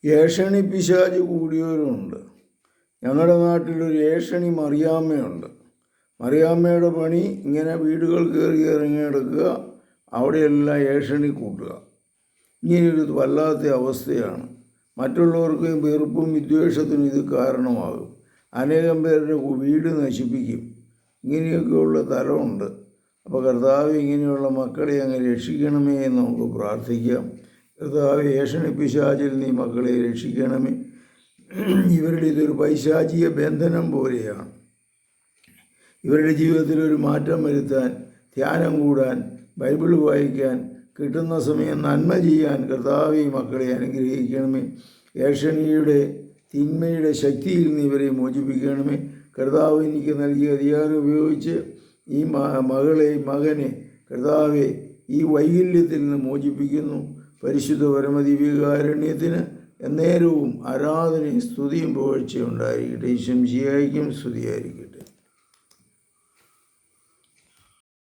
ഏഷണി പിശാച് കൂടിയവരുമുണ്ട്. ഞങ്ങളുടെ നാട്ടിലൊരു ഏഷണി മറിയാമ്മയുണ്ട്. മറിയാമ്മയുടെ പണി ഇങ്ങനെ വീടുകൾ കയറി ഇറങ്ങി കിടക്കുക, അവിടെയെല്ലാം ഏഷണി കൂട്ടുക. ഇങ്ങനെയൊരു വല്ലാത്ത അവസ്ഥയാണ്. മറ്റുള്ളവർക്ക് വെറുപ്പും വിദ്വേഷത്തിനും ഇത് കാരണമാകും. അനേകം പേരുടെ വീട് നശിപ്പിക്കും. ഇങ്ങനെയൊക്കെയുള്ള തലമുണ്ട്. അപ്പോൾ കർത്താവ് ഇങ്ങനെയുള്ള മക്കളെ അങ്ങ് രക്ഷിക്കണമേ എന്ന് നമുക്ക് പ്രാർത്ഥിക്കാം. കർത്താവ് ഏഷണി പിശാചിൽ നീ മക്കളെ രക്ഷിക്കണമേ. ഇവരുടെ ഇതൊരു പൈശാചിക ബന്ധനം പോലെയാണ്. ഇവരുടെ ജീവിതത്തിൽ ഒരു മാറ്റം വരുത്താൻ, ധ്യാനം കൂടാൻ, ബൈബിൾ വായിക്കാൻ, കിട്ടുന്ന സമയം നന്മ ചെയ്യാൻ കർത്താവ് ഈ മക്കളെ അനുഗ്രഹിക്കണമേ. ഏഷണിയുടെ തിന്മയുടെ ശക്തിയിൽ നിന്ന് ഇവരെ മോചിപ്പിക്കണമേ. കർത്താവ് എനിക്ക് നൽകിയ അധികാരം ഉപയോഗിച്ച് ഈ മകനെ കർത്താവെ ഈ വൈകല്യത്തിൽ നിന്ന് മോചിപ്പിക്കുന്നു. പരിശുദ്ധ പരമദിവ്യകാരുണ്യത്തിന് എന്നേരവും ആരാധനയും സ്തുതിയും പുകഴ്ചയും ഉണ്ടായിരിക്കട്ടെ. ഈശോ മിശിഹായ്ക്കും സ്തുതിയായിരിക്കട്ടെ.